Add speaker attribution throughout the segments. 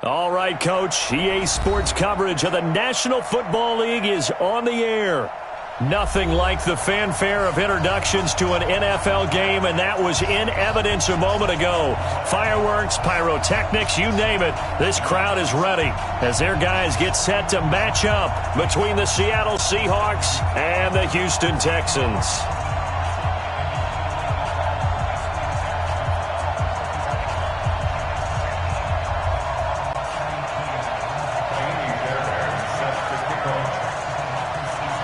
Speaker 1: All right, Coach. EA Sports coverage of the National Football League is on the air. Nothing like the fanfare of introductions to an NFL game, and that was in evidence a moment ago. Fireworks, pyrotechnics, you name it. This crowd is ready as their guys get set to match up between the Seattle Seahawks and the Houston Texans.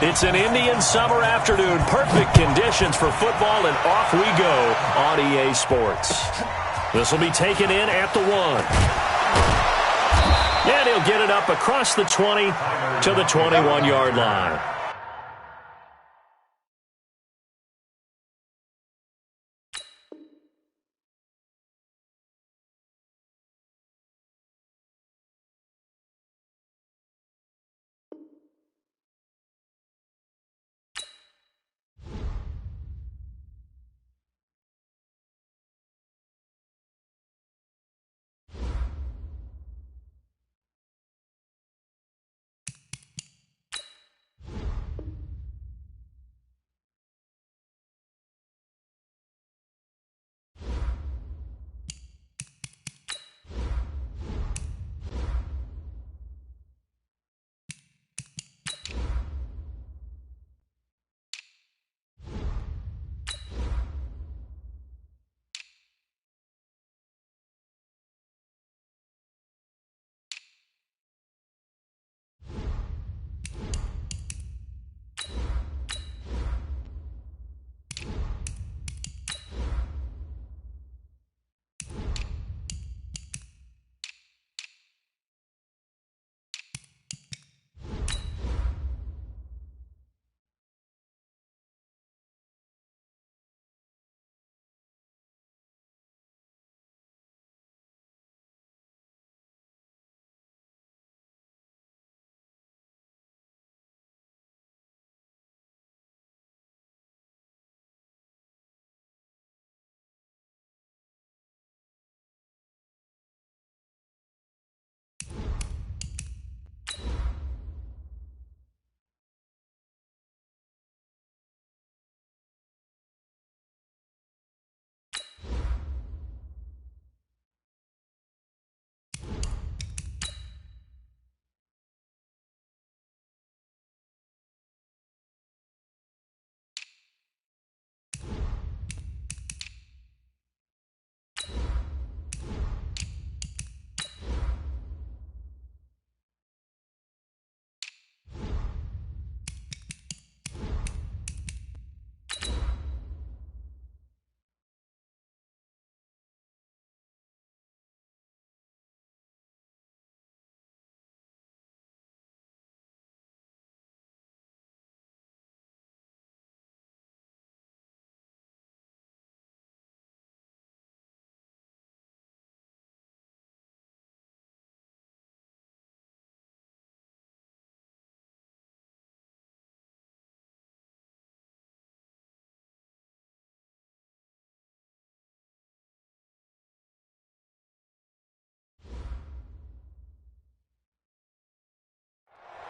Speaker 1: It's an Indian summer afternoon. Perfect conditions for football, and off we go on EA Sports. This will be taken in at the 1. And he'll get it up across the 20 to the 21-yard line.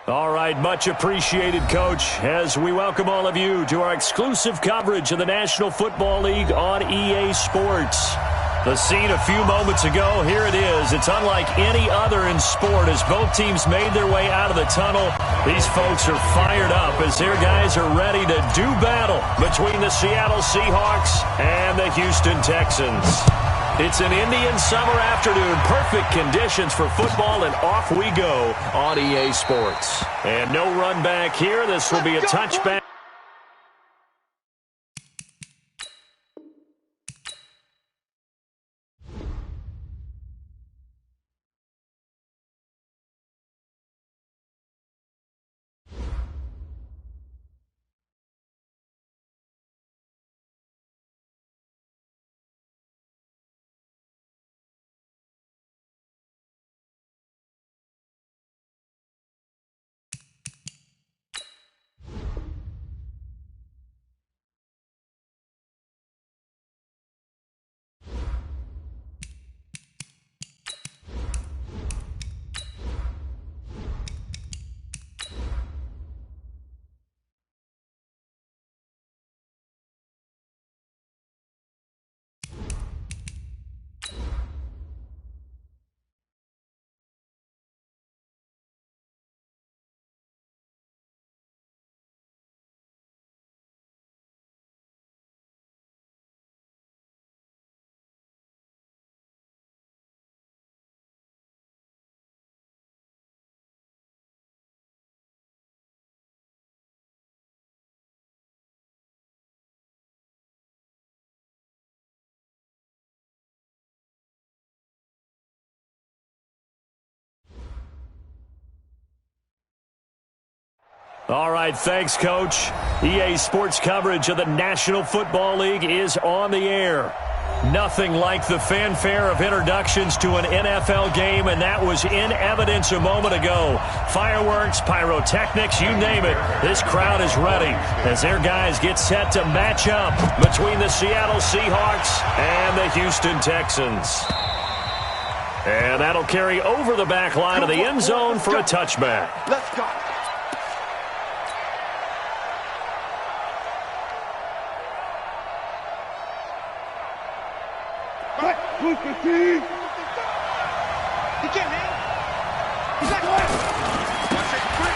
Speaker 1: All right, much appreciated, Coach, as we welcome all of you to our exclusive coverage of the National Football League on EA Sports. The scene a few moments ago, here it is. It's unlike any other in sport as both teams made their way out of the tunnel. These folks are fired up as their guys are ready to do battle between the Seattle Seahawks and the Houston Texans. It's an Indian summer afternoon. Perfect conditions for football, and off we go on EA Sports. And no run back here. This will be a touchback. All right, thanks, Coach. EA Sports coverage of the National Football League is on the air. Nothing like the fanfare of introductions to an NFL game, and that was in evidence a moment ago. Fireworks, pyrotechnics, you name it. This crowd is ready as their guys get set to match up between the Seattle Seahawks and the Houston Texans. And that'll carry over the back line of the end zone for a touchback.
Speaker 2: Let's go.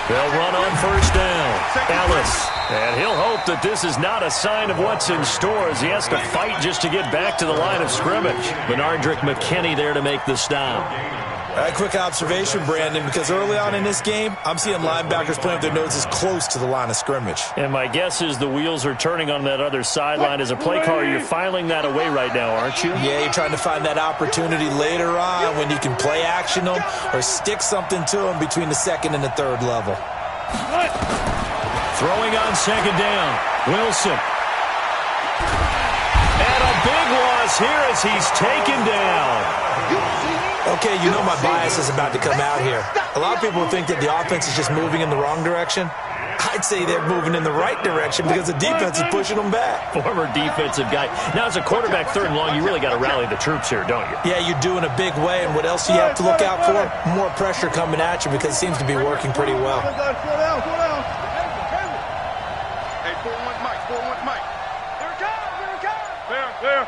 Speaker 1: They'll run on first down. Ellis. And he'll hope that this is not a sign of what's in store as he has to fight just to get back to the line of scrimmage. Benardrick McKinney there to make the stop.
Speaker 3: A quick observation, Brandon, because early on in this game, I'm seeing linebackers playing with their noses close to the line of scrimmage.
Speaker 1: And my guess is the wheels are turning on that other sideline. As a play caller, you're filing that away right now, aren't you?
Speaker 3: Yeah, you're trying to find that opportunity later on when you can play action them or stick something to them between the second and the third level.
Speaker 1: Throwing on second down, Wilson. And a big loss here as he's taken down.
Speaker 3: Okay, you know my bias is about to come out here. A lot of people think that the offense is just moving in the wrong direction. I'd say they're moving in the right direction because the defense is pushing them back.
Speaker 1: Former defensive guy. Now, as a quarterback, third and long, you really got to rally the troops here, don't you?
Speaker 3: Yeah, you do in a big way. And what else do you have to look out for? More pressure coming at you because it seems to be working pretty well.
Speaker 2: Hey, 4-1 Mike, 4-1 Mike. Here it comes. There.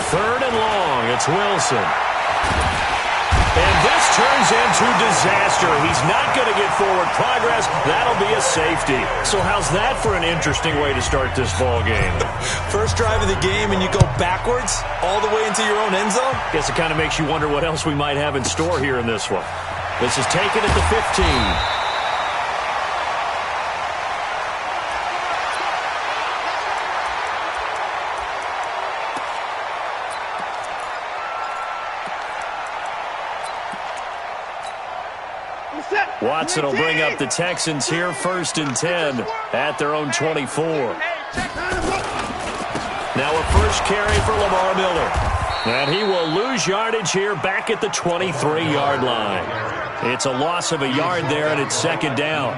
Speaker 1: Third and long, it's Wilson. And this turns into disaster. He's not going to get forward progress. That'll be a safety. So how's that for an interesting way to start this ball game?
Speaker 3: First drive of the game and you go backwards all the way into your own end zone?
Speaker 1: Guess it kind of makes you wonder what else we might have in store here in this one. This is taken at the 15. Watson will bring up the Texans here, 1st and 10 at their own 24. Now a first carry for Lamar Miller. And he will lose yardage here back at the 23-yard line. It's a loss of a yard there, and it's second down.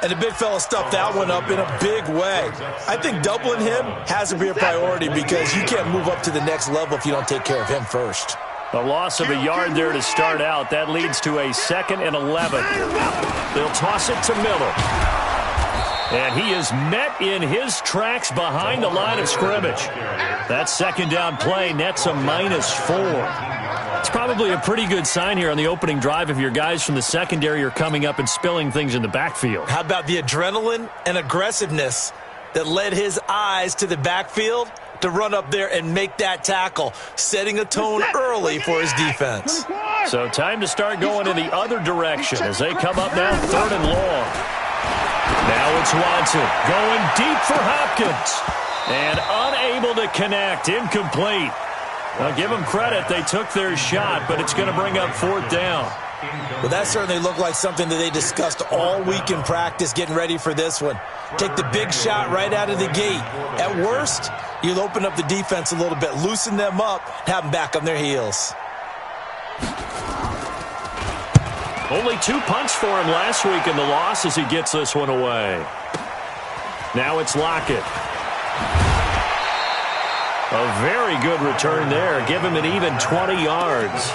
Speaker 3: And the big fella stuffed that one up in a big way. I think doubling him has to be a priority because you can't move up to the next level if you don't take care of him first.
Speaker 1: A loss of a yard there to start out. That leads to a 2nd and 11. They'll toss it to Miller. And he is met in his tracks behind the line of scrimmage. That second down play nets a -4. It's probably a pretty good sign here on the opening drive if your guys from the secondary are coming up and spilling things in the backfield.
Speaker 3: How about the adrenaline and aggressiveness that led his eyes to the backfield to run up there and make that tackle, setting a tone early for his defense.
Speaker 1: So time to start going in the other direction as they come up now 3rd and long. Now it's Watson going deep for Hopkins and unable to connect, incomplete. Now give them credit, they took their shot, but it's going to bring up 4th down.
Speaker 3: Well, that certainly looked like something that they discussed all week in practice getting ready for this one. Take the big shot right out of the gate. At worst, you'll open up the defense a little bit, loosen them up, have them back on their heels.
Speaker 1: Only 2 punts for him last week in the loss as he gets this one away. Now it's Lockett. A very good return there. Give him an even 20 yards.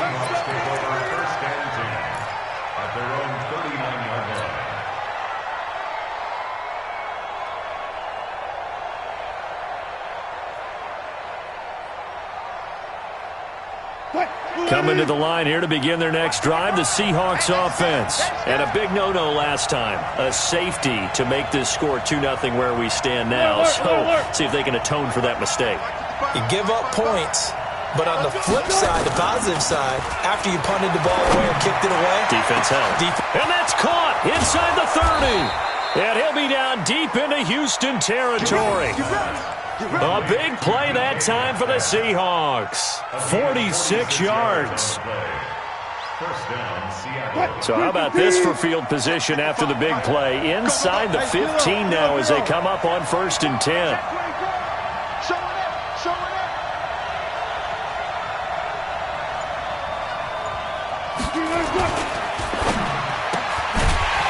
Speaker 1: Coming to the line here to begin their next drive, the Seahawks offense. And a big no-no last time. A safety to make this score 2-0 where we stand now. So see if they can atone for that mistake.
Speaker 3: You give up points, but on the flip side, the positive side, after you punted the ball away or kicked it away.
Speaker 1: Defense held. And that's caught inside the 30. And he'll be down deep into Houston territory. A big play that time for the Seahawks. 46 yards. So how about this for field position after the big play? Inside the 15 now as they come up on 1st and 10.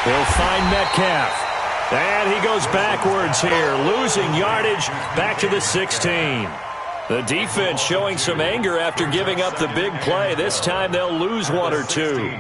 Speaker 1: He'll find Metcalf. And he goes backwards here, losing yardage back to the 16. The defense showing some anger after giving up the big play. This time they'll lose one or two.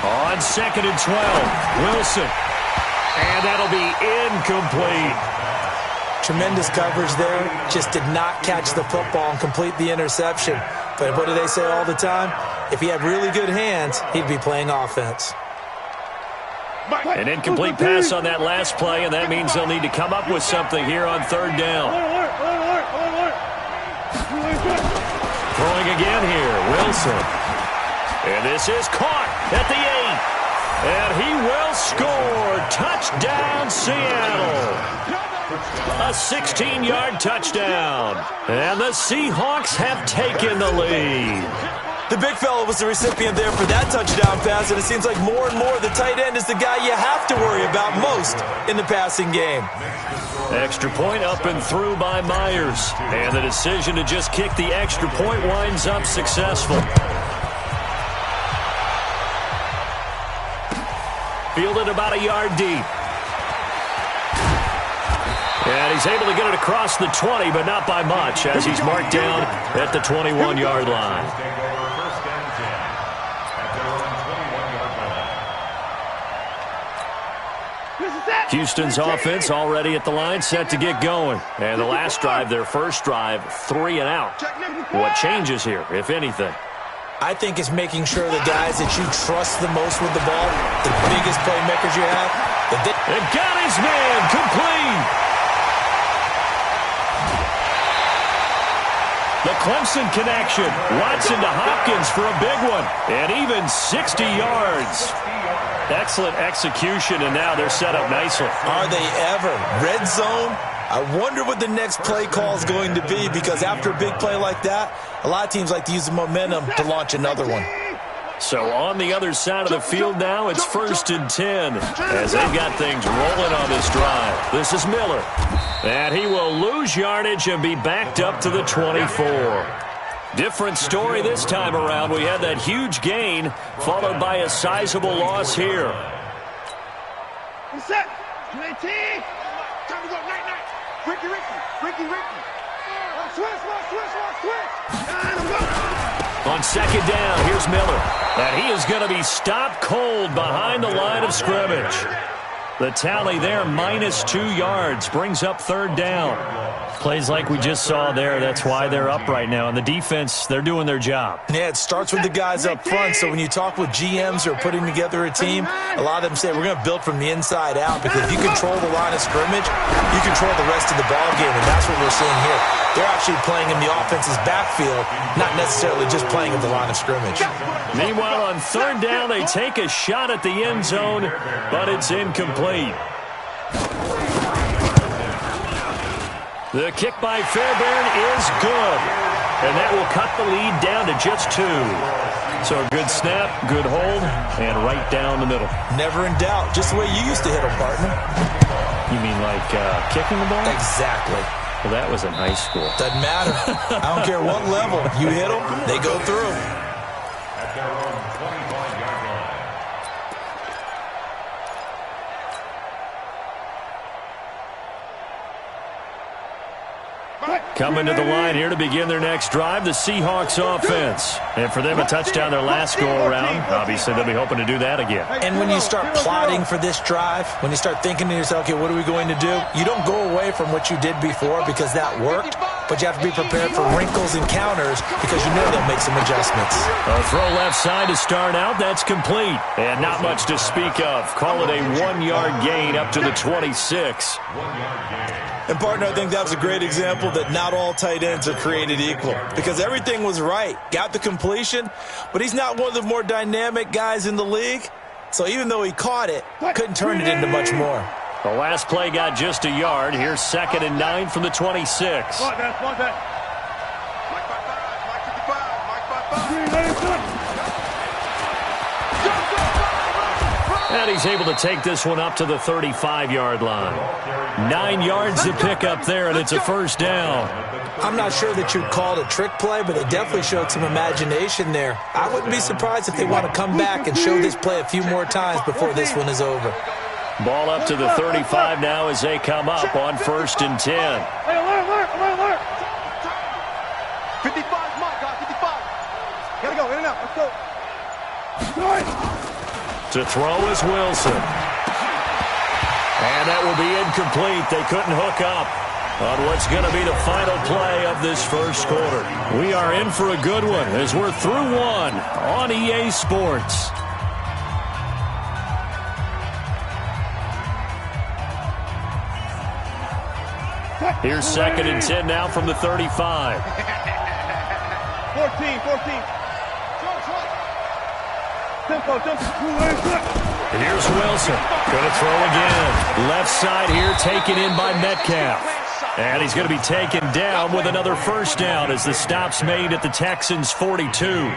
Speaker 1: On 2nd and 12, Wilson. And that'll be incomplete.
Speaker 3: Tremendous coverage there. Just did not catch the football and complete the interception. But what do they say all the time? If he had really good hands, he'd be playing offense.
Speaker 1: An incomplete pass on that last play, and that means they'll need to come up with something here on 3rd down. Throwing again here, Wilson. And this is caught at the 8. And he will score. Touchdown, Seattle. A 16-yard touchdown. And the Seahawks have taken the lead.
Speaker 3: The big fella was the recipient there for that touchdown pass, and it seems like more and more the tight end is the guy you have to worry about most in the passing game.
Speaker 1: Extra point up and through by Myers. And the decision to just kick the extra point winds up successful. Fielded about a yard deep. And he's able to get it across the 20, but not by much, as he's marked down at the 21-yard line. Houston's offense already at the line, set to get going. And the last drive, their first drive, 3 and out. What changes here, if anything?
Speaker 3: I think it's making sure the guys that you trust the most with the ball, the biggest playmakers you have.
Speaker 1: And got his man complete. The Clemson connection. Watson to Hopkins for a big one. And even 60 yards. Excellent execution, and now they're set up nicely.
Speaker 3: Are they ever? Red zone? I wonder what the next play call is going to be, because after a big play like that, a lot of teams like to use the momentum to launch another one.
Speaker 1: So on the other side of the field now, it's 1st and 10 as they've got things rolling on this drive. This is Miller. And he will lose yardage and be backed up to the 24. Different story this time around. We had that huge gain followed by a sizable loss here.
Speaker 2: Set. Time to go. Night. Ricky. Switch.
Speaker 1: On 2nd down, here's Miller. And he is going to be stopped cold behind the line of scrimmage. The tally there, -2 yards, brings up 3rd down. Plays like we just saw there. That's why they're up right now. And the defense, they're doing their job.
Speaker 3: Yeah, it starts with the guys up front. So when you talk with GMs who are putting together a team, a lot of them say we're going to build from the inside out, because if you control the line of scrimmage, you control the rest of the ball game. And that's what we're seeing here. They're actually playing in the offense's backfield, not necessarily just playing at the line of scrimmage.
Speaker 1: Meanwhile, on 3rd down, they take a shot at the end zone, but it's incomplete. The kick by Fairbairn is good, and that will cut the lead down to just 2. So a good snap, good hold, and right down the middle.
Speaker 3: Never in doubt, just the way you used to hit them, partner.
Speaker 1: You mean like kicking the ball?
Speaker 3: Exactly.
Speaker 1: Well, that was in high school.
Speaker 3: Doesn't matter. I don't care what level. You hit them, they go through.
Speaker 1: Coming to the line here to begin their next drive, the Seahawks offense. And for them, a touchdown their last go-around. Obviously, they'll be hoping to do that again.
Speaker 3: And when you start plotting for this drive, when you start thinking to yourself, okay, what are we going to do? You don't go away from what you did before because that worked, but you have to be prepared for wrinkles and counters because you know they'll make some adjustments.
Speaker 1: A throw left side to start out. That's complete. And not much to speak of. Call it a 1-yard gain up to the 26.
Speaker 3: And, partner, I think that was a great example that not all tight ends are created equal because everything was right. Got the completion, but he's not one of the more dynamic guys in the league. So even though he caught it, couldn't turn it into much more.
Speaker 1: The last play got just a yard. Here's 2nd and 9 from the 26. And he's able to take this one up to the 35-yard line. 9 yards to pick up there, and it's a first down.
Speaker 3: I'm not sure that you'd call it a trick play, but they definitely showed some imagination there. I wouldn't be surprised if they want to come back and show this play a few more times before this one is over.
Speaker 1: Ball up to the 35 now as they come up on 1st and 10.
Speaker 2: Hey, alert. 55, Mike, 55. Gotta go, in and out, let's go.
Speaker 1: To throw is Wilson. And that will be incomplete. They couldn't hook up on what's going to be the final play of this first quarter. We are in for a good one as we're through one on EA Sports. Here's 2nd and 10 now from the 35.
Speaker 2: 14. Tempo.
Speaker 1: Here's Wilson. Going to throw again. Left side here taken in by Metcalf. And he's going to be taken down with another first down as the stop's made at the Texans' 42.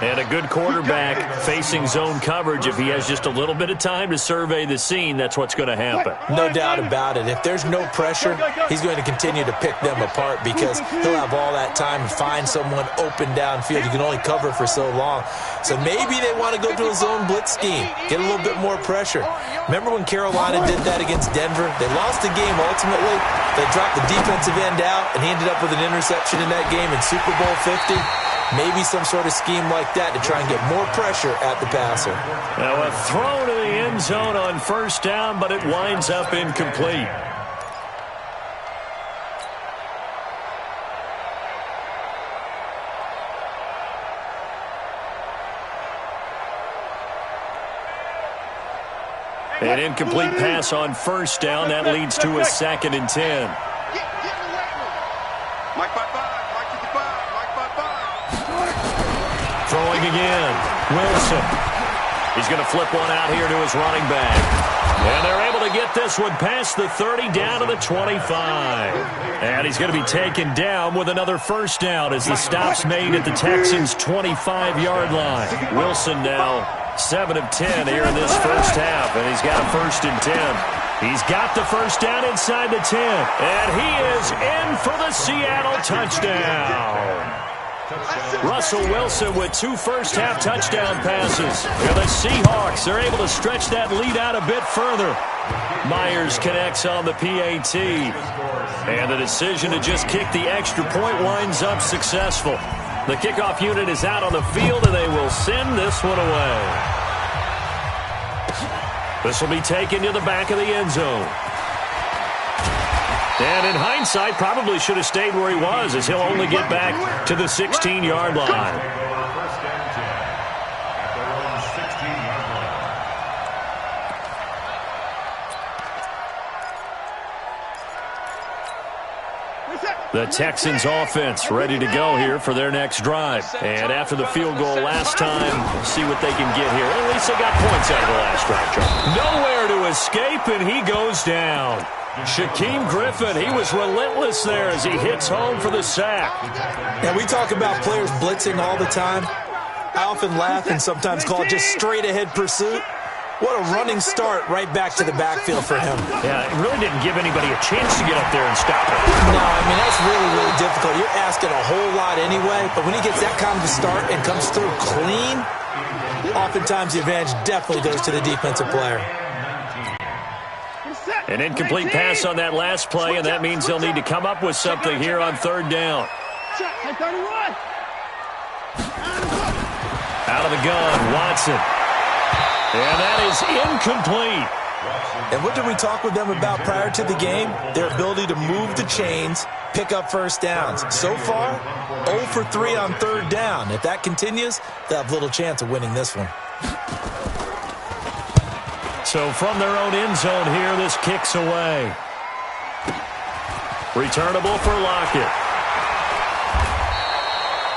Speaker 1: And a good quarterback facing zone coverage. If he has just a little bit of time to survey the scene, that's what's going to happen.
Speaker 3: No doubt about it. If there's no pressure, he's going to continue to pick them apart because he'll have all that time to find someone open downfield. You can only cover for so long. So maybe they want to go to a zone blitz scheme, get a little bit more pressure. Remember when Carolina did that against Denver? They lost the game ultimately. They dropped the defensive end out, and he ended up with an interception in that game in Super Bowl 50. Maybe some sort of scheme like that to try and get more pressure at the passer.
Speaker 1: Now a throw to the end zone on first down, but it winds up incomplete. An incomplete pass on first down. That leads to a 2nd and 10.
Speaker 2: Mike 55.
Speaker 1: Throwing again. Wilson. He's going to flip one out here to his running back. And they're able to get this one past the 30 down to the 25. And he's going to be taken down with another first down as the stop's made at the Texans' 25-yard line. Wilson now 7 of 10 here in this first half, and he's got a 1st and 10. He's got the first down inside the 10, and he is in for the Seattle touchdown. Russell Wilson with 2 first-half touchdown passes. And the Seahawks are able to stretch that lead out a bit further. Myers connects on the PAT. And the decision to just kick the extra point winds up successful. The kickoff unit is out on the field, and they will send this one away. This will be taken to the back of the end zone. And in hindsight, probably should have stayed where he was, as he'll only get back to the 16-yard line. The Texans offense ready to go here for their next drive. And after the field goal last time, see what they can get here. At least they got points out of the last drive, John. Nowhere to escape, and he goes down. Shaquem Griffin, he was relentless there as he hits home for the sack.
Speaker 3: Now, we talk about players blitzing all the time. I often laugh and sometimes call it just straight-ahead pursuit. What a running start right back to the backfield for him.
Speaker 1: Yeah, it really didn't give anybody a chance to get up there and stop him.
Speaker 3: No, I mean, that's really, really difficult. You're asking a whole lot anyway, but when he gets that kind of a start and comes through clean, oftentimes the advantage definitely goes to the defensive player.
Speaker 1: An incomplete pass on that last play, and that means they'll need to come up with something here on third down. Out of the gun, Watson. And that is incomplete.
Speaker 3: And what did we talk with them about prior to the game? Their ability to move the chains, pick up first downs. So far, 0 for 3 on third down. If that continues, they'll have little chance of winning this one.
Speaker 1: So from their own end zone here, this kicks away. Returnable for Lockett.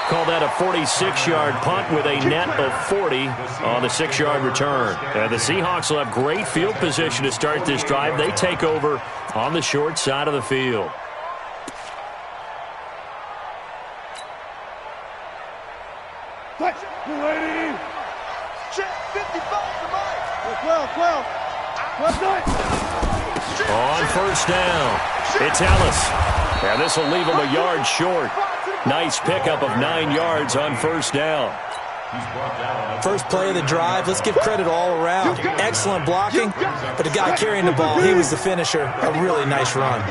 Speaker 1: Call that a 46-yard punt with a net of 40 on the 6-yard return. And the Seahawks will have great field position to start this drive. They take over on the short side of the field. On first down, it's Ellis. And this will leave him a yard short. Nice pickup of 9 yards on first down.
Speaker 3: First play of the drive, let's give credit all around. Excellent blocking, but the guy carrying the ball, he was the finisher. A really nice run.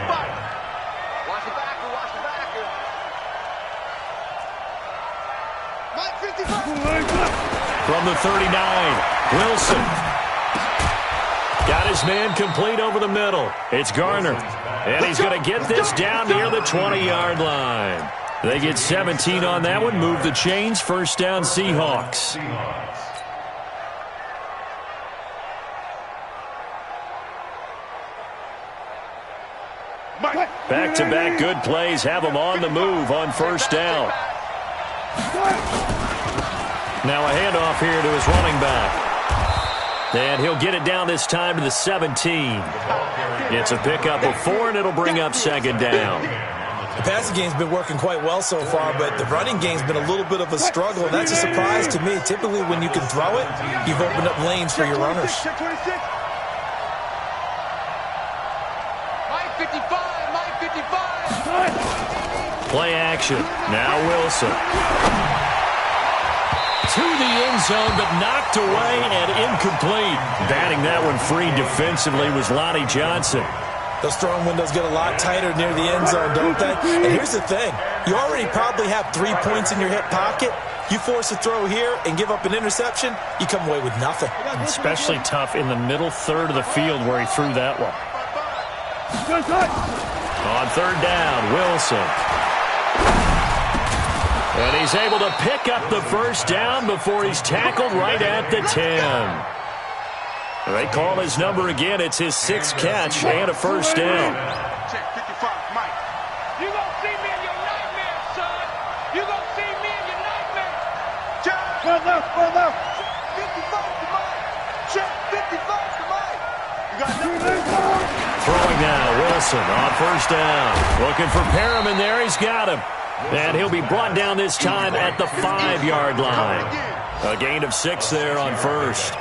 Speaker 1: From the 39, Wilson. Got his man complete over the middle. It's Garner. And he's going to get this down near the 20-yard line. They get 17 on that one. Move the chains. First down, Seahawks. Back-to-back good plays have them on the move on first down. Now a handoff here to his running back. And he'll get it down this time to the 17. It's a pickup of 4, and it'll bring up second down.
Speaker 3: The passing game's been working quite well so far, but the running game's been a little bit of a struggle, and that's a surprise to me. Typically, when you can throw it, you've opened up lanes for your runners.
Speaker 1: Play action. Now Wilson. To the end zone, but knocked away and incomplete. Batting that one free defensively was Lonnie Johnson.
Speaker 3: Those throwing windows get a lot tighter near the end zone, don't they? And here's the thing. You already probably have 3 points in your hip pocket. You force a throw here and give up an interception, you come away with nothing.
Speaker 1: Especially tough in the middle third of the field where he threw that one. On third down, Wilson. And he's able to pick up the first down before he's tackled right at the 10. They call his number again. It's his 6th catch and a first down.
Speaker 2: Check 55, Mike. You gonna see me in your nightmare, son. You gonna see me in your nightmare. Check. Run left. 55 to Mike. Check 55 to Mike. You got that?
Speaker 1: Throwing now, Wilson on first down. Looking for Perriman there. He's got him. And he'll be brought down this time at the 5-yard line. A gain of 6 there on first.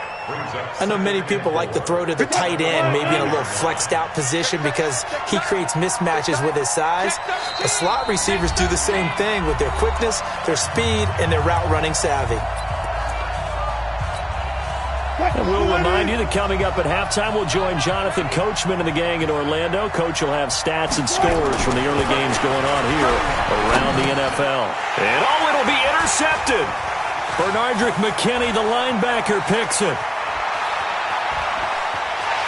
Speaker 3: I know many people like to throw to the tight end, maybe in a little flexed out position because he creates mismatches with his size. The slot receivers do the same thing with their quickness, their speed, and their route running savvy.
Speaker 1: And we'll remind you that coming up at halftime, we'll join Jonathan Coachman and the gang in Orlando. Coach will have stats and scores from the early games going on here around the NFL. And it'll be intercepted. Bernardrick McKinney, the linebacker, picks it.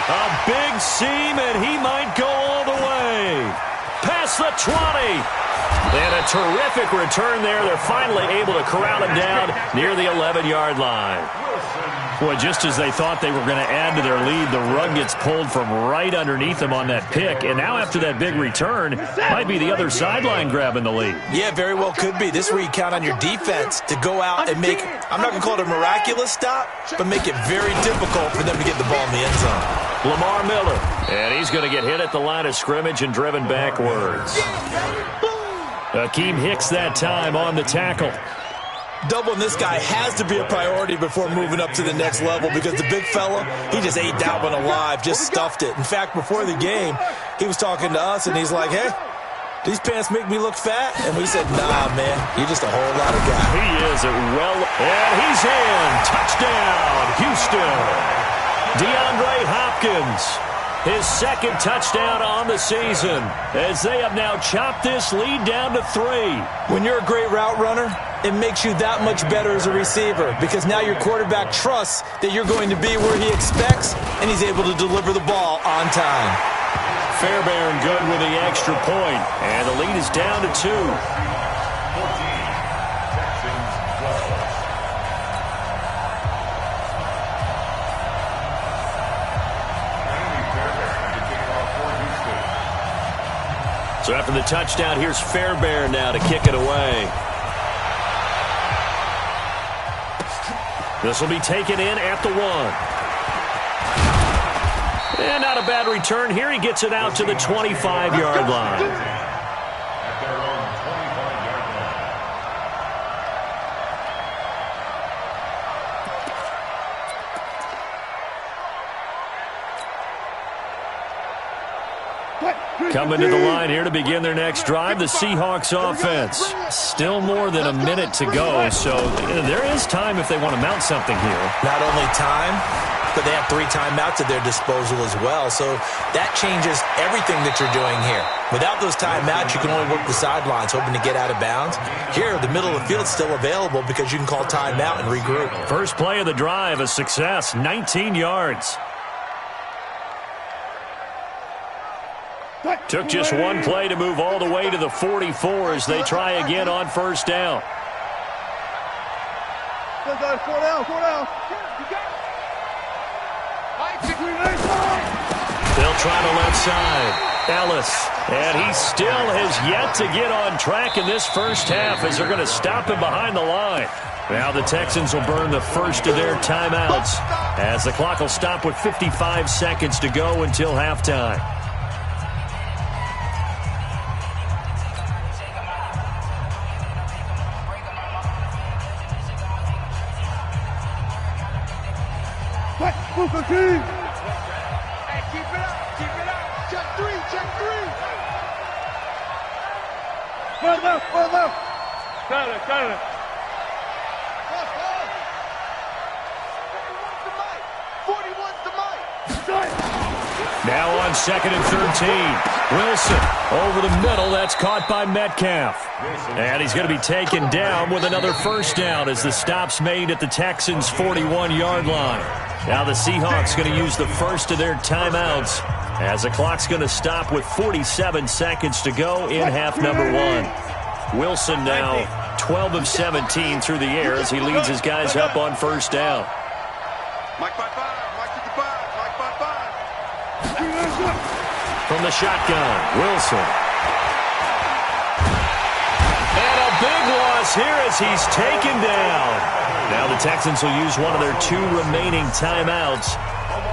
Speaker 1: A big seam, and he might go all the way. Past the 20. And a terrific return there. They're finally able to corral him down near the 11-yard line. Boy, just as they thought they were going to add to their lead, the rug gets pulled from right underneath them on that pick. And now after that big return, might be the other sideline grabbing the lead.
Speaker 3: Yeah, very well could be. This is where you count on your defense to go out and make, I'm not going to call it a miraculous stop, but make it very difficult for them to get the ball in the end zone.
Speaker 1: Lamar Miller. And he's going to get hit at the line of scrimmage and driven backwards. Akeem Hicks that time on the tackle.
Speaker 3: Doubling this guy has to be a priority before moving up to the next level because the big fella, he just ate that one alive, just stuffed it. In fact, before the game, he was talking to us, and he's like, hey, these pants make me look fat? And we said, nah, man, you're just a whole lot of guy.
Speaker 1: He is well, and he's in. Touchdown, Houston. DeAndre Hopkins, his 2nd touchdown on the season, as they have now chopped this lead down to 3.
Speaker 3: When you're a great route runner, it makes you that much better as a receiver because now your quarterback trusts that you're going to be where he expects, and he's able to deliver the ball on time.
Speaker 1: Fairbairn good with the extra point, and the lead is down to 2. So after the touchdown, here's Fairbairn now to kick it away. This will be taken in at the 1. And not a bad return here. He gets it out to the 25-yard line. Coming to the line here to begin their next drive, the Seahawks offense. Still more than a minute to go, so there is time if they want to mount something here.
Speaker 3: Not only time, but they have 3 timeouts at their disposal as well, so that changes everything that you're doing here. Without those timeouts, you can only work the sidelines, hoping to get out of bounds. Here, the middle of the field's still available because you can call timeout and regroup.
Speaker 1: First play of the drive, a success, 19 yards. Took just one play to move all the way to the 44 as they try again on first down.
Speaker 2: Go down.
Speaker 1: They'll try the left side. Ellis. And he still has yet to get on track in this first half as they're going to stop him behind the line. Now the Texans will burn the first of their timeouts as the clock will stop with 55 seconds to go until halftime.
Speaker 2: Hey, keep it up. Check three. One left. Got it. 41's the mic.
Speaker 1: Now on 2nd and 13. Wilson over the middle. That's caught by Metcalf. And he's going to be taken down with another first down as the stop's made at the Texans' 41-yard line. Now the Seahawks going to use the first of their timeouts as the clock's going to stop with 47 seconds to go in half number 1. Wilson now 12 of 17 through the air as he leads his guys up on first down.
Speaker 2: Mike 5-5.
Speaker 1: From the shotgun, Wilson. And a big loss here as he's taken down. Now the Texans will use one of their 2 remaining timeouts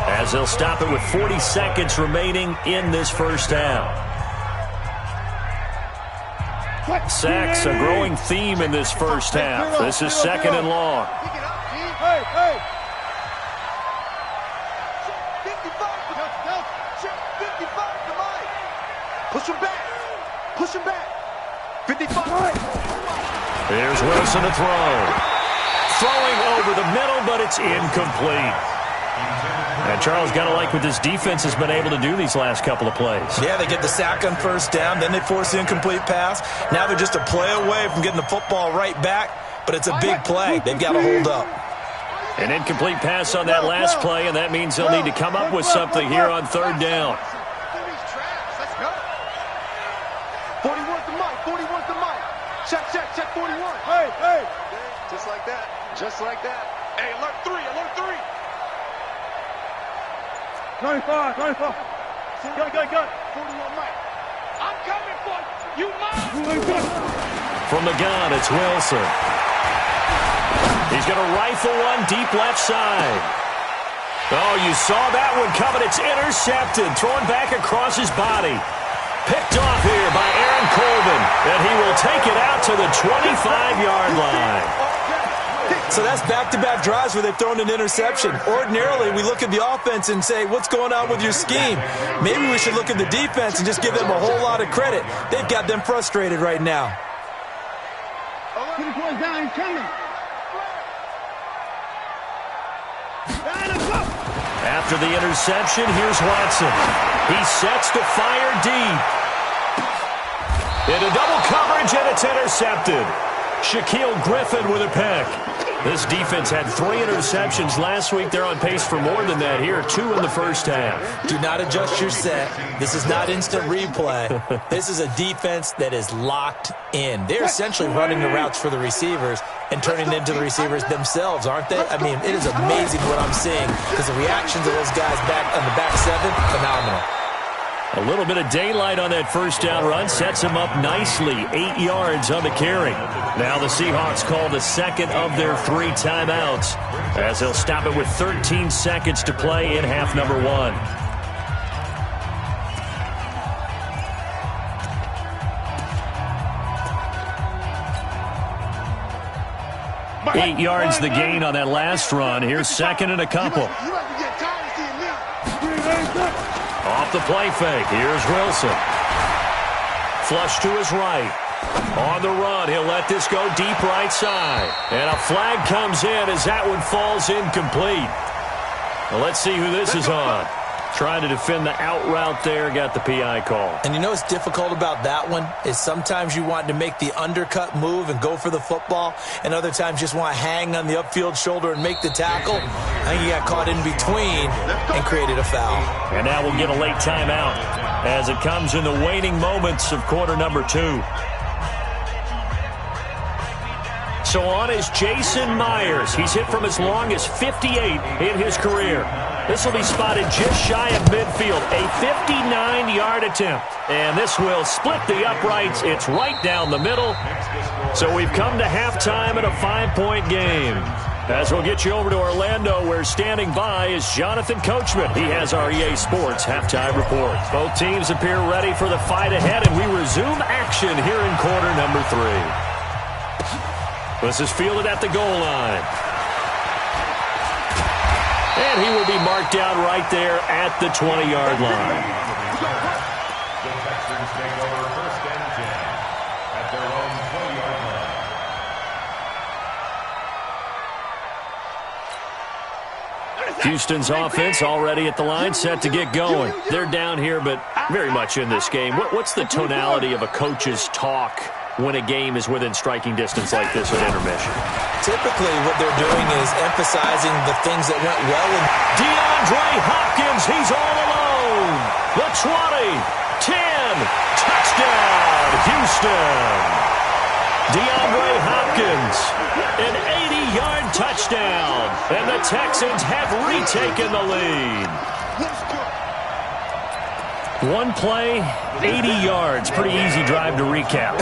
Speaker 1: as they'll stop it with 40 seconds remaining in this first half. Sacks, a growing theme in this first half. This is 2nd and long.
Speaker 2: Hey. 55 to Mike. Push him back. 55.
Speaker 1: Here's Wilson to throw. Throwing over the middle, but it's incomplete. And Charles, got to like what this defense has been able to do these last couple of plays.
Speaker 3: Yeah, they get the sack on first down, then they force the incomplete pass. Now they're just a play away from getting the football right back, but it's a big play. They've got to hold up.
Speaker 1: An incomplete pass on that last play, and that means they'll need to come up with something here on 3rd down.
Speaker 2: 41's the mic. Check 41. Hey. Just like that. Hey, alert 3. 25. Good. 41 Mike. I'm coming for you.
Speaker 1: From the gun, it's Wilson. He's going to rifle one deep left side. Oh, you saw that one coming. It's intercepted. Thrown back across his body. Picked off here by Aaron Colvin. And he will take it out to the 25-yard line.
Speaker 3: So that's back-to-back drives where they've thrown an interception. Ordinarily, we look at the offense and say, what's going on with your scheme? Maybe we should look at the defense and just give them a whole lot of credit. They've got them frustrated right now.
Speaker 1: After the interception, here's Watson. He sets to fire deep. Into double coverage, and it's intercepted. Shaquille Griffin with a pick. This defense had 3 interceptions last week. They're on pace for more than that here. 2 in the first half.
Speaker 3: Do not adjust your set. This is not instant replay. This is a defense that is locked in. They're essentially running the routes for the receivers and turning it into the receivers themselves, aren't they? I mean, it is amazing what I'm seeing because the reactions of those guys back on the back 7, phenomenal.
Speaker 1: A little bit of daylight on that first down run sets him up nicely. 8 yards on the carry. Now the Seahawks call the second of their 3 timeouts as they'll stop it with 13 seconds to play in half number 1. Eight yards the gain on that last run. Here's second and a couple. Off the play fake. Here's Wilson. Flush to his right. On the run, he'll let this go deep right side. And a flag comes in as that one falls incomplete. Well, let's see who this is on. Trying to defend the out route there, got the PI call.
Speaker 3: And you know what's difficult about that one is sometimes you want to make the undercut move and go for the football, and other times just want to hang on the upfield shoulder and make the tackle. I think he got caught in between and created a foul.
Speaker 1: And now we'll get a late timeout as it comes in the waning moments of quarter number 2. So on is Jason Myers. He's hit from as long as 58 in his career. This will be spotted just shy of midfield. A 59-yard attempt. And this will split the uprights. It's right down the middle. So we've come to halftime in a 5-point game. As we'll get you over to Orlando, where standing by is Jonathan Coachman. He has our EA Sports halftime report. Both teams appear ready for the fight ahead, and we resume action here in quarter number 3. This is fielded at the goal line. And he will be marked down right there at the 20-yard line.
Speaker 4: The Texans take over first and 10 at their own 20-yard line.
Speaker 1: Houston's offense already at the line, set to get going. They're down here, but very much in this game. What's the tonality of a coach's talk when a game is within striking distance like this at intermission?
Speaker 3: Typically, what they're doing is emphasizing the things that went well.
Speaker 1: DeAndre Hopkins, he's all alone. The 20, 10, touchdown, Houston. DeAndre Hopkins, an 80-yard touchdown, and the Texans have retaken the lead. One play, 80 yards. Pretty easy drive to recap.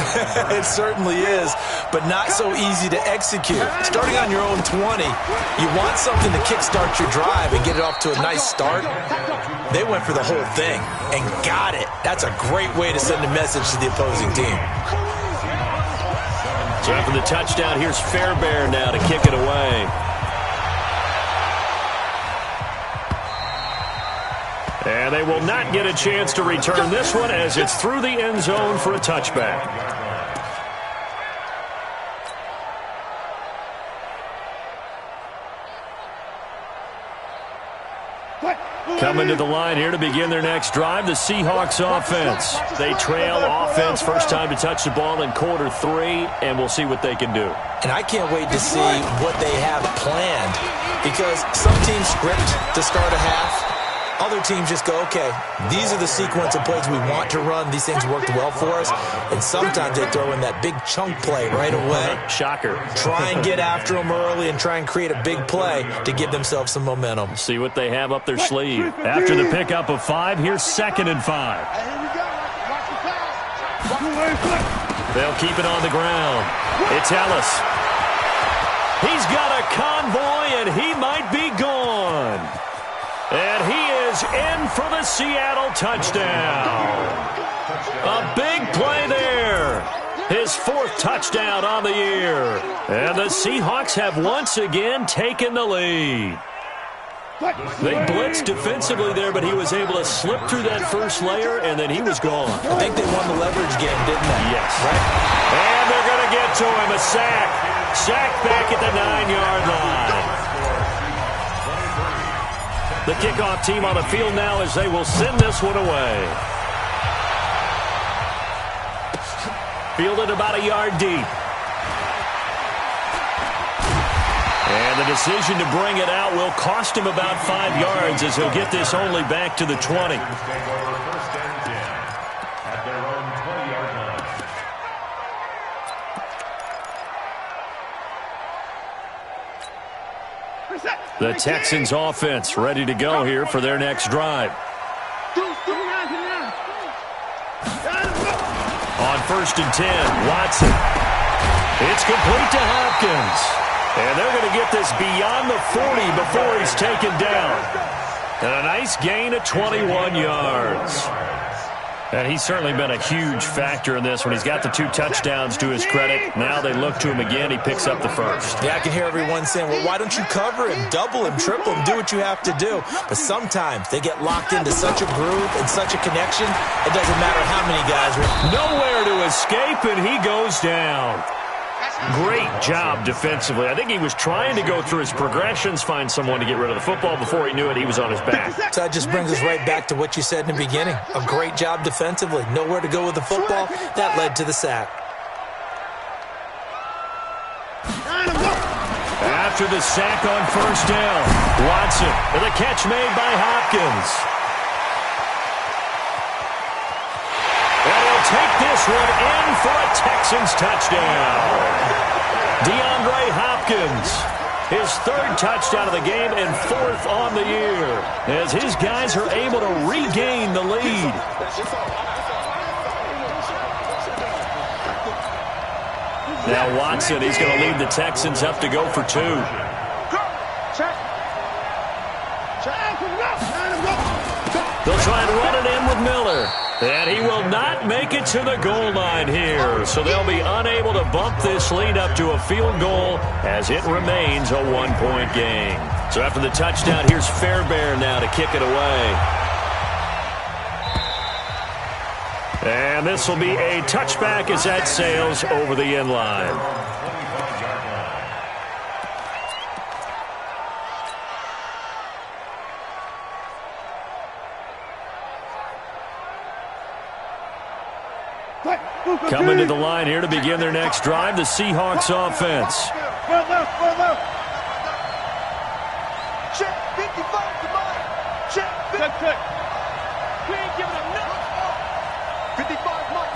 Speaker 3: It certainly is, but not so easy to execute. Starting on your own 20, you want something to kickstart your drive and get it off to a nice start. They went for the whole thing and got it. That's a great way to send a message to the opposing team.
Speaker 1: So after the touchdown, here's Fairbairn now to kick it away. And they will not get a chance to return this one as it's through the end zone for a touchback. Coming to the line here to begin their next drive, the Seahawks offense. They trail offense, first time to touch the ball in quarter 3, and we'll see what they can do.
Speaker 3: And I can't wait to see what they have planned, because some teams script to start a half. Other teams just go, okay, these are the sequence of plays we want to run. These things worked well for us. And sometimes they throw in that big chunk play right away.
Speaker 1: Shocker.
Speaker 3: Try and get after them early and try and create a big play to give themselves some momentum.
Speaker 1: See what they have up their sleeve. After the pickup of 5, here's 2nd and 5. They'll keep it on the ground. It's Ellis. He's got a convoy, and he might be gone. And he is in for the Seattle touchdown. A big play there. His 4th touchdown on the year. And the Seahawks have once again taken the lead. They blitzed defensively there, but he was able to slip through that first layer, and then he was gone.
Speaker 3: I think they won the leverage game, didn't they?
Speaker 1: Yes.
Speaker 3: Right?
Speaker 1: And they're going to get to him. A sack. Sack back at the 9-yard line. The kickoff team on the field now as they will send this one away. Fielded about a yard deep. And the decision to bring it out will cost him about 5 yards as he'll get this only back to the 20. The Texans offense ready to go here for their next drive. On 1st and 10, Watson. It's complete to Hopkins. And they're going to get this beyond the 40 before he's taken down. And a nice gain of 21 yards. And he's certainly been a huge factor in this when he's got the 2 touchdowns to his credit. Now they look to him again. He picks up the first.
Speaker 3: Yeah, I can hear everyone saying, well, why don't you cover him, double him, triple him, do what you have to do. But sometimes they get locked into such a groove and such a connection, it doesn't matter how many guys are.
Speaker 1: Nowhere to escape, and he goes down. Great job defensively. I think he was trying to go through his progressions, find someone to get rid of the football. Before he knew it, he was on his back.
Speaker 3: So that just brings us right back to what you said in the beginning. A great job defensively. Nowhere to go with the football. That led to the sack.
Speaker 1: After the sack on 1st down, Watson with a catch made by Hopkins. And he'll take this one in for a Texans touchdown. DeAndre Hopkins, his 3rd touchdown of the game and 4th on the year, as his guys are able to regain the lead. Now Watson, he's going to lead the Texans up to go for 2. They'll try and run it in with Miller. And he will not make it to the goal line here. So they'll be unable to bump this lead up to a field goal as it remains a 1-point game. So after the touchdown, here's Fairbairn now to kick it away. And this will be a touchback as that sails over the end line. Coming to the line here to begin their next drive, the Seahawks offense.
Speaker 2: Check 55 to mine. Check 50. We ain't giving up nothing. 55 Mike.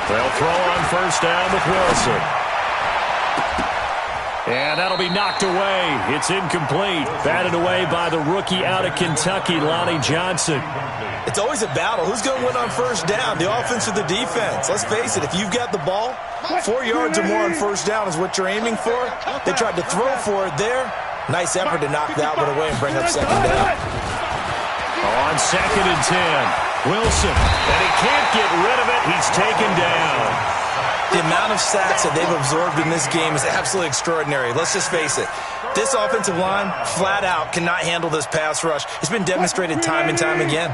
Speaker 1: They'll throw on 1st down with Wilson. And that'll be knocked away. It's incomplete. Batted away by the rookie out of Kentucky, Lonnie Johnson.
Speaker 3: It's always a battle. Who's going to win on 1st down, the offense or the defense? Let's face it, if you've got the ball, 4 yards or more on 1st down is what you're aiming for. They tried to throw for it there. Nice effort to knock that one away and bring up 2nd down.
Speaker 1: On 2nd and 10, Wilson. And he can't get rid of it. He's taken down.
Speaker 3: The amount of sacks that they've absorbed in this game is absolutely extraordinary. Let's just face it. This offensive line, flat out, cannot handle this pass rush. It's been demonstrated time and time again.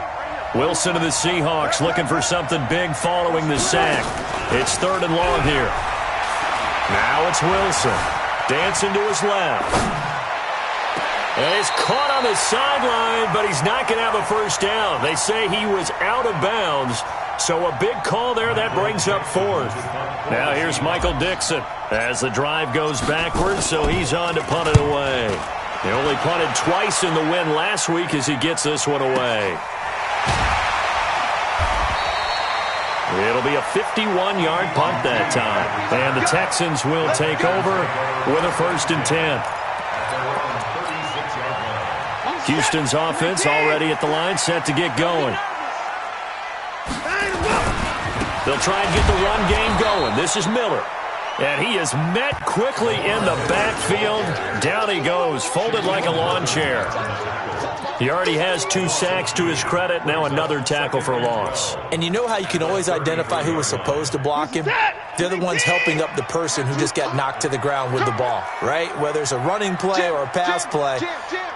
Speaker 1: Wilson of the Seahawks looking for something big following the sack. It's 3rd and long here. Now it's Wilson. Dancing to his left. And he's caught on the sideline, but he's not going to have a 1st down. They say he was out of bounds. So a big call there. That brings up 4th. Now here's Michael Dixon as the drive goes backwards, so he's on to punt it away. He only punted twice in the win last week as he gets this one away. It'll be a 51-yard punt that time. And the Texans will take over with a 1st and 10. Houston's offense already at the line, set to get going. They'll try and get the run game going. This is Miller. And he is met quickly in the backfield. Down he goes, folded like a lawn chair. He already has 2 sacks to his credit. Now another tackle for a loss.
Speaker 3: And you know how you can always identify who was supposed to block him? They're the ones helping up the person who just got knocked to the ground with the ball, right? Whether it's a running play or a pass play,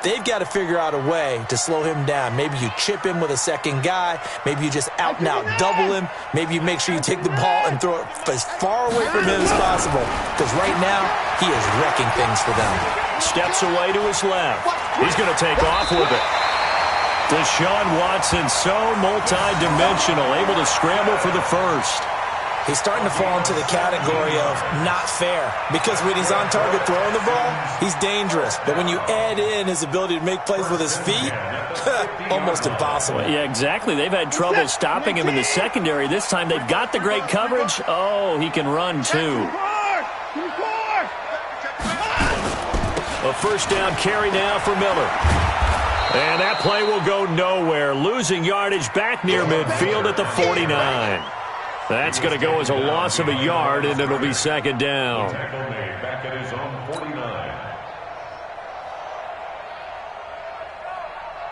Speaker 3: they've got to figure out a way to slow him down. Maybe you chip him with a 2nd guy. Maybe you just out-and-out double him. Maybe you make sure you take the ball and throw it as far away from him as possible. Because right now, he is wrecking things for them.
Speaker 1: Steps away to his left. He's going to take off with it. Deshaun Watson, so multi-dimensional, able to scramble for the 1st.
Speaker 3: He's starting to fall into the category of not fair, because when he's on target throwing the ball, he's dangerous. But when you add in his ability to make plays with his feet, almost impossible.
Speaker 1: Yeah, exactly. They've had trouble stopping him in the secondary. This time they've got the great coverage. Oh, he can run too. A 1st down carry now for Miller. And that play will go nowhere, losing yardage back near midfield at the 49. That's going to go as a loss of a yard, and it'll be second down.
Speaker 4: Tackle made back at his own 49.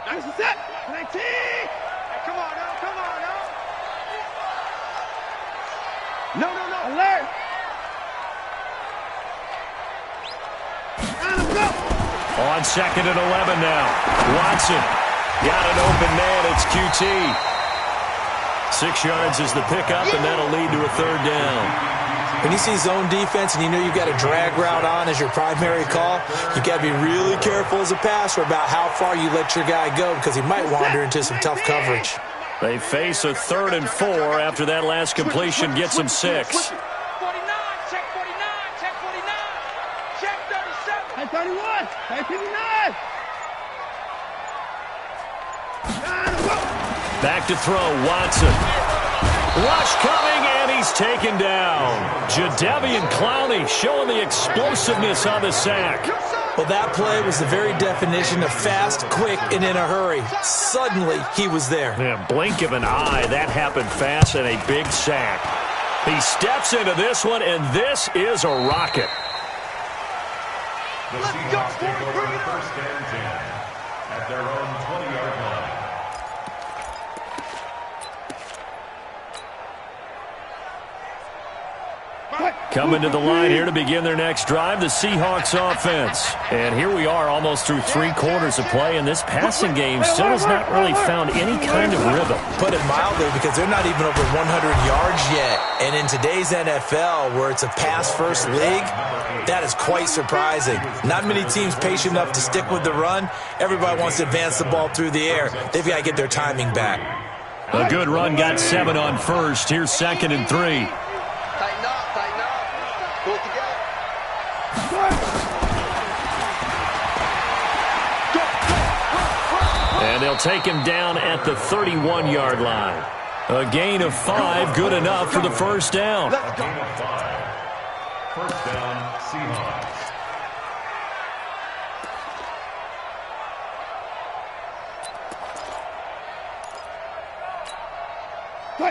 Speaker 2: Nice set. 19. Hey, come on now. Come on now. No. Alert. Let's go.
Speaker 1: On second and 11 now. Watson got an open man. It's QT. 6 yards is the pickup, and that'll lead to a third down.
Speaker 3: When you see zone defense and you know you've got a drag route on as your primary call, you got to be really careful as a passer about how far you let your guy go because he might wander into some tough coverage.
Speaker 1: They face a 3rd and 4 after that last completion gets them 6.
Speaker 2: 49, check 49, check 49, check 37. Check 31, check 59.
Speaker 1: Back to throw, Watson. Rush coming, and he's taken down. Jadeveon Clowney showing the explosiveness on the sack.
Speaker 3: Well, that play was the very definition of fast, quick, and in a hurry. Suddenly, he was there.
Speaker 1: Yeah, blink of an eye, that happened fast, and a big sack. He steps into this one, and this is a rocket.
Speaker 4: The Seahawks take over first and 10 at their own 20-yard line.
Speaker 1: Coming to the line here to begin their next drive, the Seahawks offense. And here we are almost through 3 quarters of play, and this passing game still has not really found any kind of rhythm.
Speaker 3: Put it mildly, because they're not even over 100 yards yet. And in today's NFL, where it's a pass-first league, that is quite surprising. Not many teams patient enough to stick with the run. Everybody wants to advance the ball through the air. They've got to get their timing back.
Speaker 1: A good run got 7 on first. Here's 2nd and 3.
Speaker 2: Tighten up. Pull it together.
Speaker 1: And they'll take him down at the 31-yard line. A gain of 5, good enough for the first down.
Speaker 4: A gain of 5. First down, Seahawks.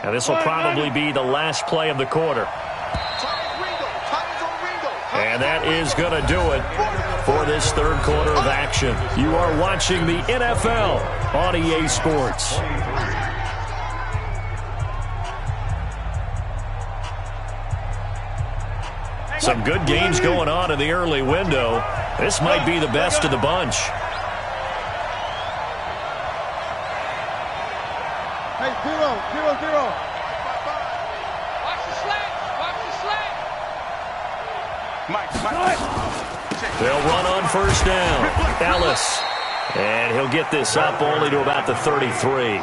Speaker 1: And this will probably be the last play of the quarter. And that is going to do it for this third quarter of action. You are watching the NFL on EA Sports. Some good games going on in the early window. This might be the best of the bunch.
Speaker 2: Hey, 0-0-0. Watch the slant. Mike.
Speaker 1: They'll run on first down. Ellis. And he'll get this up only to about the 33.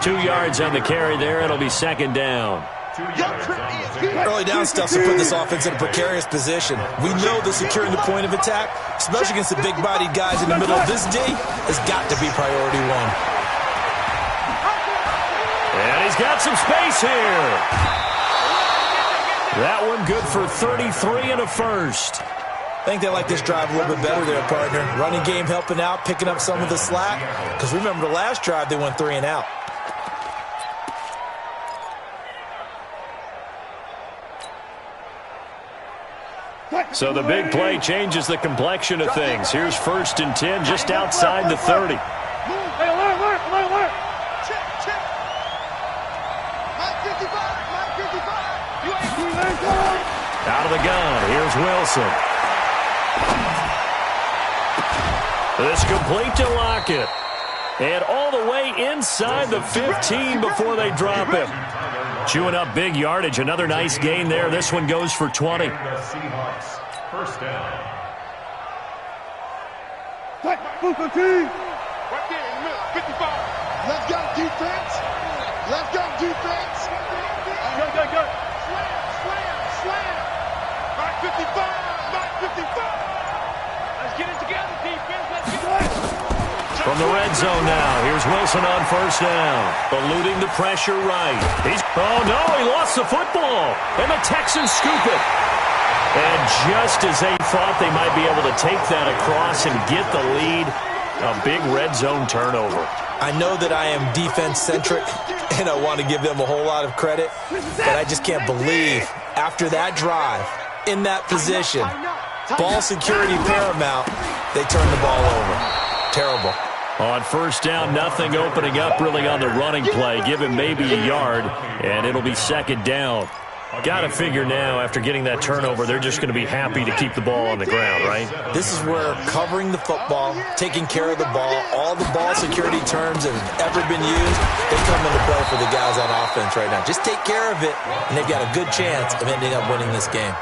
Speaker 1: 2 yards on the carry there. It'll be second down.
Speaker 3: Early down stuff to put this offense in a precarious position. We know that securing the point of attack, especially against the big-bodied guys in the middle of this D, has got to be priority 1.
Speaker 1: And he's got some space here. That one good for 33 and a first.
Speaker 3: I think they like this drive a little bit better there, partner. Running game helping out, picking up some of the slack. Because remember the last drive, they went 3 and out.
Speaker 1: So the big play changes the complexion of things. Here's 1st and 10 just outside the 30.
Speaker 2: Hey, alert. Check. Mike 55. You ain't
Speaker 1: Out of the gun. Here's Wilson. This complete to Lockett. And all the way inside the 15 before they drop him. Chewing up big yardage. Another nice gain there. This one goes for 20.
Speaker 4: The Seahawks, first down.
Speaker 2: Right there in the middle, 55. Let's go, defense. Good. Slam. Mike 55. Let's get it together, defense. Let's get it.
Speaker 1: From the red zone now, here's Wilson on first down. Eluding the pressure right. Oh, no, he lost the football. And the Texans scoop it. And just as they thought they might be able to take that across and get the lead, A big red zone turnover.
Speaker 3: I know that I am defense-centric, and I want to give them a whole lot of credit, but I just can't believe after that drive, in that position, ball security paramount, they turn the ball over. Terrible.
Speaker 1: On first down, nothing opening up really on the running play. Give him maybe a yard, and it'll be second down. Got to figure now, after getting that turnover, they're just going to be happy to keep the ball on the ground, right?
Speaker 3: This is where covering the football, taking care of the ball, all the ball security terms that have ever been used, they come into play for the guys on offense right now. Just take care of it, and they've got a good chance of ending up winning this game.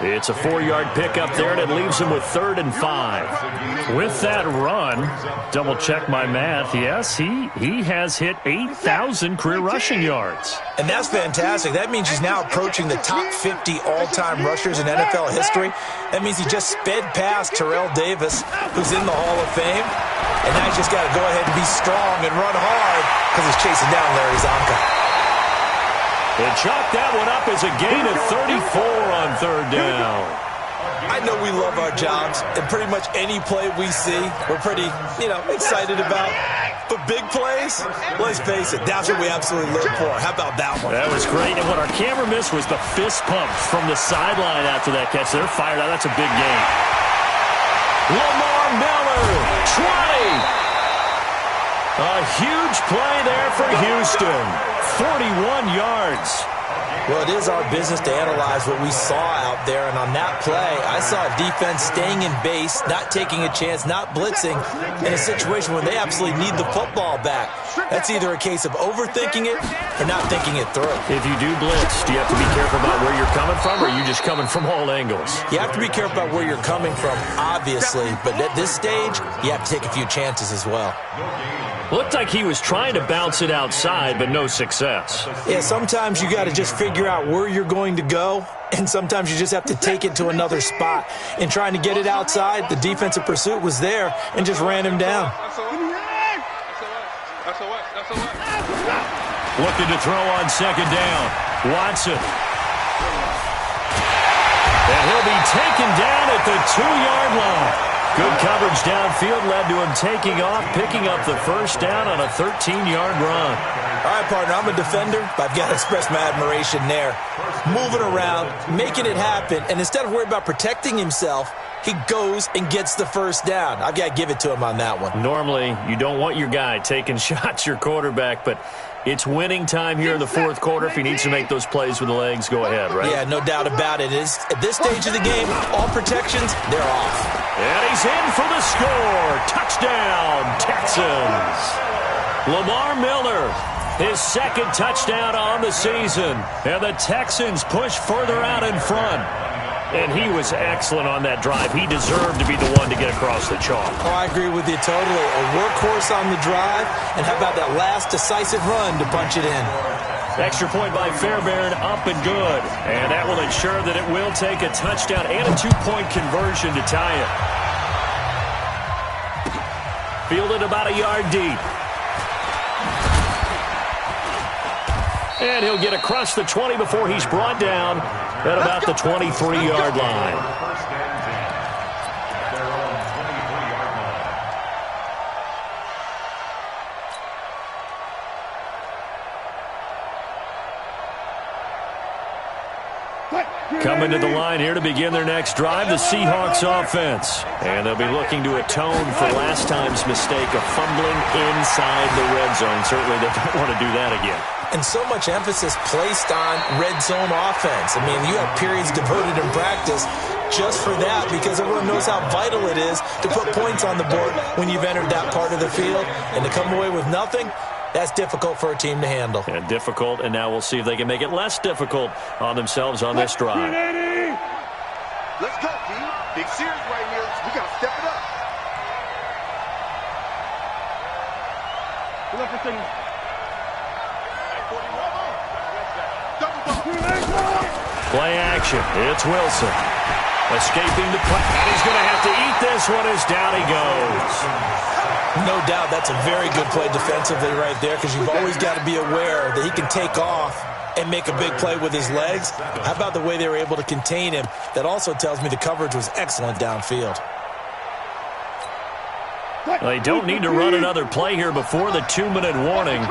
Speaker 1: It's a 4-yard pickup there, and it leaves him with 3rd and 5. With that run, double-check my math, yes, he has hit 8,000 career rushing yards.
Speaker 3: And that's fantastic. That means he's now approaching the top 50 all-time rushers in NFL history. That means he just sped past Terrell Davis, who's in the Hall of Fame. And now he's just got to go ahead and be strong and run hard because he's chasing down Larry Zonka.
Speaker 1: And chalk that one up as a gain of 34 on 3rd down.
Speaker 3: I know we love our jobs, and pretty much any play we see, we're pretty, excited about. But big plays, let's face it, that's what we absolutely live for. How about that one?
Speaker 1: That was great, and what our camera missed was the fist pump from the sideline after that catch. They're fired out. That's a big gain. Lamar Miller, 20. A huge play there for Houston. 41 yards.
Speaker 3: Well, it is our business to analyze what we saw out there, and on that play, I saw a defense staying in base, not taking a chance, not blitzing, in a situation where they absolutely need the football back. That's either a case of overthinking it or not thinking it through.
Speaker 1: If you do blitz, do you have to be careful about where you're coming from, or are you just coming from all angles?
Speaker 3: You have to be careful about where you're coming from, obviously, but at this stage, you have to take a few chances as well.
Speaker 1: Looked like he was trying to bounce it outside, but no success.
Speaker 3: Yeah, sometimes you got to just figure out where you're going to go, and sometimes you just have to take it to another spot. In trying to get it outside, the defensive pursuit was there and just ran him down.
Speaker 1: Looking to throw on 2nd down. Watson. And he'll be taken down at the 2-yard line. Good coverage downfield led to him taking off, picking up the first down on a 13-yard run.
Speaker 3: All right, partner, I'm a defender, but I've got to express my admiration there. Moving around, making it happen, and instead of worrying about protecting himself, he goes and gets the first down. I've got to give it to him on that one.
Speaker 1: Normally, you don't want your guy taking shots, your quarterback, but it's winning time here in the 4th quarter. If he needs to make those plays with the legs, go ahead, right?
Speaker 3: Yeah, no doubt about it. At this stage of the game, all protections, they're off.
Speaker 1: And he's in for the score. Touchdown, Texans. Lamar Miller, his 2nd touchdown on the season. And the Texans push further out in front. And he was excellent on that drive. He deserved to be the one to get across the chalk.
Speaker 3: Oh, I agree with you totally. A workhorse on the drive, and how about that last decisive run to punch it in?
Speaker 1: Extra point by Fairbairn, up and good. And that will ensure that it will take a touchdown and a 2-point conversion to tie it. Fielded about a yard deep. And he'll get across the 20 before he's brought down at about the 23-yard line. Coming to the line here to begin their next drive, the Seahawks offense. And they'll be looking to atone for last time's mistake of fumbling inside the red zone. Certainly they don't want to do that again.
Speaker 3: And so much emphasis placed on red zone offense. I mean, you have periods devoted in practice just for that because everyone knows how vital it is to put points on the board when you've entered that part of the field. And to come away with nothing, that's difficult for a team to handle.
Speaker 1: And difficult, and now we'll see if they can make it less difficult on themselves on this drive.
Speaker 2: Let's go, D. Big series right here. We got to step it up.
Speaker 1: Play action. It's Wilson. Escaping the play. And he's going to have to eat this one as down he goes.
Speaker 3: No doubt that's a very good play defensively right there because you've always got to be aware that he can take off and make a big play with his legs. How about the way they were able to contain him? That also tells me the coverage was excellent downfield.
Speaker 1: They don't need to run another play here before the 2-minute warning.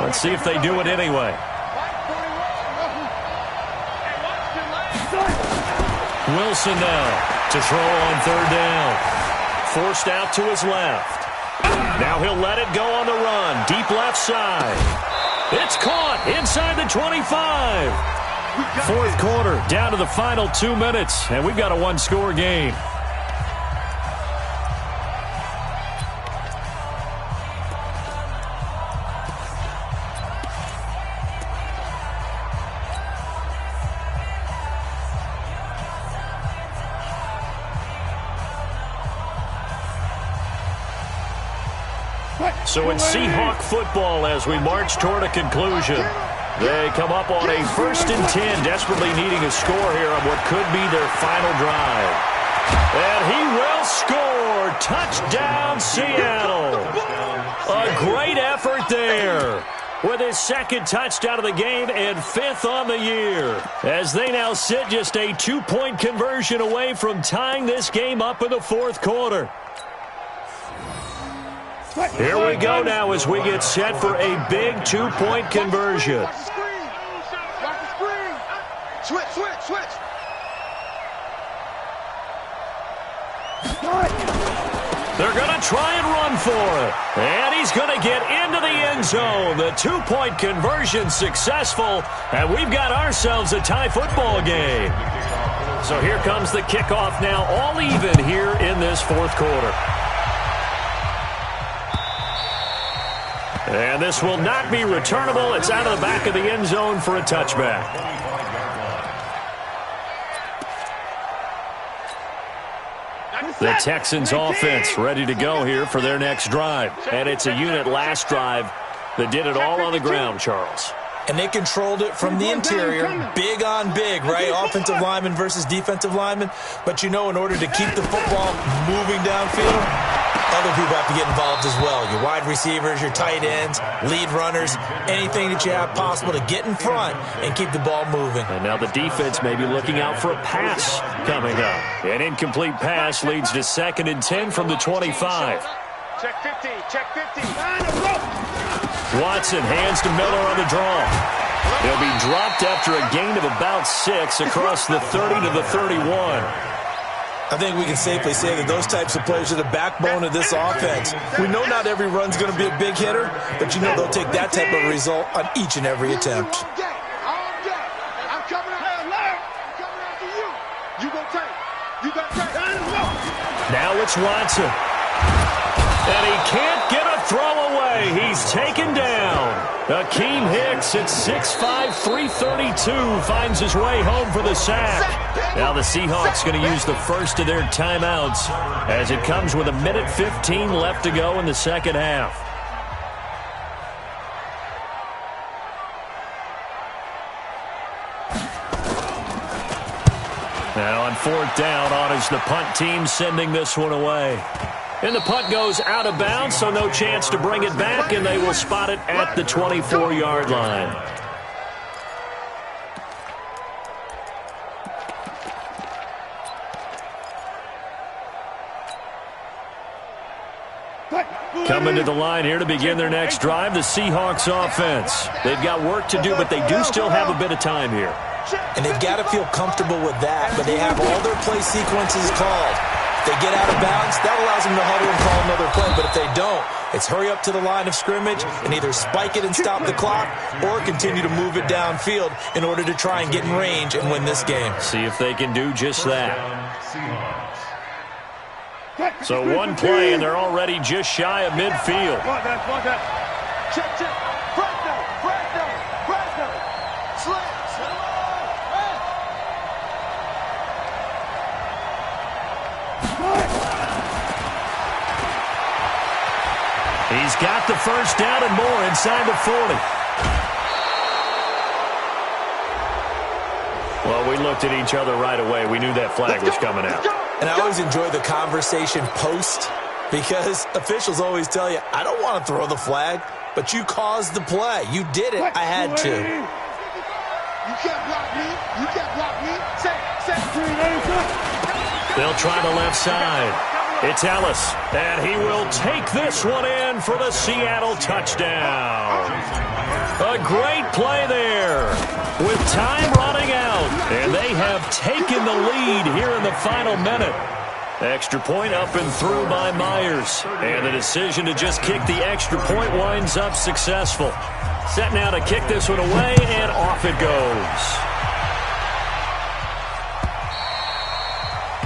Speaker 1: Let's see if they do it anyway. Wilson now to throw on 3rd down. Forced out to his left. Now he'll let it go on the run. Deep left side. It's caught inside the 25. 4th quarter, down to the final 2 minutes, and we've got a 1-score game. So it's Seahawk football as we march toward a conclusion. They come up on a 1st and 10, desperately needing a score here on what could be their final drive. And he will score. Touchdown, Seattle. A great effort there, with his 2nd touchdown of the game and 5th on the year, as they now sit just a 2-point conversion away from tying this game up in the 4th quarter. Here we go now as we get set for a big 2-point conversion.
Speaker 2: Watch the screen. Watch the screen. Switch.
Speaker 1: They're going to try and run for it. And he's going to get into the end zone. The 2-point conversion successful. And we've got ourselves a tie football game. So here comes the kickoff now, all even here in this 4th quarter. And this will not be returnable. It's out of the back of the end zone for a touchback. The Texans offense ready to go here for their next drive. And it's a unit last drive that did it all on the ground, Charles.
Speaker 3: And they controlled it from the interior, big on big, right? Offensive lineman versus defensive lineman. But, you know, in order to keep the football moving downfield, other people have to get involved as well. Your wide receivers, your tight ends, lead runners, anything that you have possible to get in front and keep the ball moving.
Speaker 1: And now the defense may be looking out for a pass coming up. An incomplete pass leads to 2nd and 10 from the 25.
Speaker 2: Check 50.
Speaker 1: Watson hands to Miller on the draw. He'll be dropped after a gain of about 6 across the 30 to the 31.
Speaker 3: I think we can safely say that those types of plays are the backbone of this offense. We know not every run's going to be a big hitter, but you know they'll take that type of result on each and every attempt.
Speaker 2: I'm coming after you. You gonna take.
Speaker 1: Now it's Watson. And he can't get a throw away. He's taken down. Akeem Hicks at 6'5", 332 finds his way home for the sack. Now the Seahawks going to use the first of their timeouts as it comes with 1:15 left to go in the 2nd half. Now on 4th down, on is the punt team sending this one away. And the punt goes out of bounds, so no chance to bring it back, and they will spot it at the 24-yard line. Coming to the line here to begin their next drive, the Seahawks offense. They've got work to do, but they do still have a bit of time here.
Speaker 3: And they've got to feel comfortable with that, but they have all their play sequences called. If they get out of bounds, that allows them to huddle and call another play. But if they don't, it's hurry up to the line of scrimmage and either spike it and stop the clock or continue to move it downfield in order to try and get in range and win this game.
Speaker 1: See if they can do just that. So one play, and they're already just shy of midfield.
Speaker 2: Check. Fresno. Slam.
Speaker 1: He's got the first down and more inside the 40. Well, we looked at each other right away. We knew that flag was coming out.
Speaker 3: And I always enjoy the conversation post because officials always tell you, I don't want to throw the flag, but you caused the play. You did it. I had to.
Speaker 2: You can't block me. Set.
Speaker 1: They'll try the left side. It's Ellis, and he will take this one in for the Seattle touchdown. A great play there with time running out, and they have taken the lead here in the final minute. Extra point up and through by Myers, and the decision to just kick the extra point winds up successful. Set now to kick this one away, and off it goes.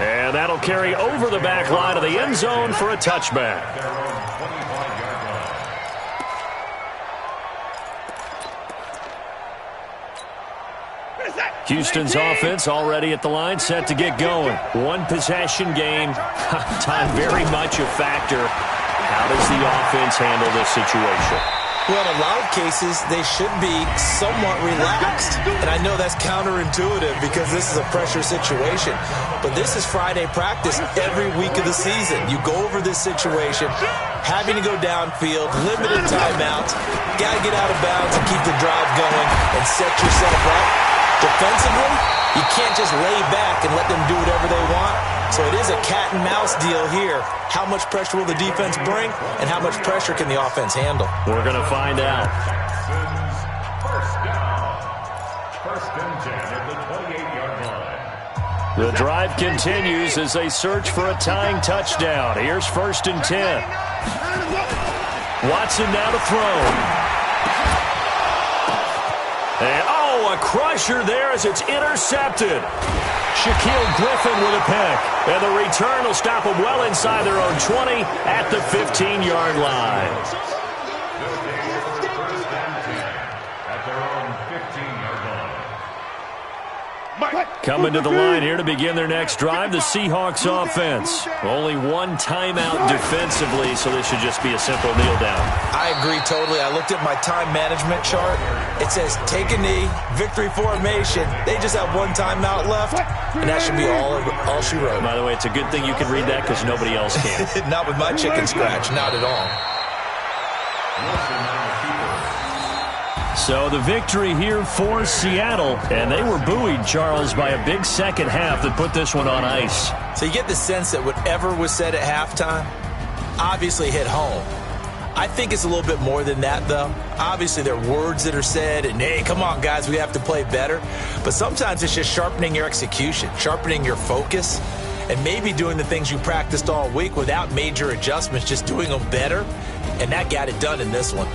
Speaker 1: And that'll carry over the back line of the end zone for a touchback. Houston's offense already at the line, set to get going. One possession game. Time very much a factor. How does the offense handle this situation?
Speaker 3: Well, in a lot of cases, they should be somewhat relaxed. And I know that's counterintuitive because this is a pressure situation. But this is Friday practice every week of the season. You go over this situation, having to go downfield, limited timeouts, got to get out of bounds and keep the drive going and set yourself up. Defensively, you can't just lay back and let them do whatever they want. So it is a cat and mouse deal here. How much pressure will the defense bring, and how much pressure can the offense handle?
Speaker 1: We're going to find out.
Speaker 4: First and 10 at the 28-yard line.
Speaker 1: The drive continues as they search for a tying touchdown. Here's 1st and 10. Watson now to throw. And, a crusher there as it's intercepted. Shaquille Griffin with a pick. And the return will stop them well inside their own 20 at the 15-yard line.
Speaker 4: At their own 15-yard line.
Speaker 1: Coming to the line here to begin their next drive, the Seahawks offense. Only one timeout defensively, so this should just be a simple kneel down.
Speaker 3: I agree totally. I looked at my time management chart. It says take a knee, victory formation. They just have one timeout left, and that should be all she wrote.
Speaker 1: By the way, it's a good thing you can read that because nobody else can.
Speaker 3: Not with my chicken scratch, not at all.
Speaker 1: So the victory here for Seattle, and they were buoyed, Charles, by a big second half that put this one on ice.
Speaker 3: So you get the sense that whatever was said at halftime obviously hit home. I think it's a little bit more than that, though. Obviously, there are words that are said, and, hey, come on, guys, we have to play better. But sometimes it's just sharpening your execution, sharpening your focus, and maybe doing the things you practiced all week without major adjustments, just doing them better. And that got it done in this one.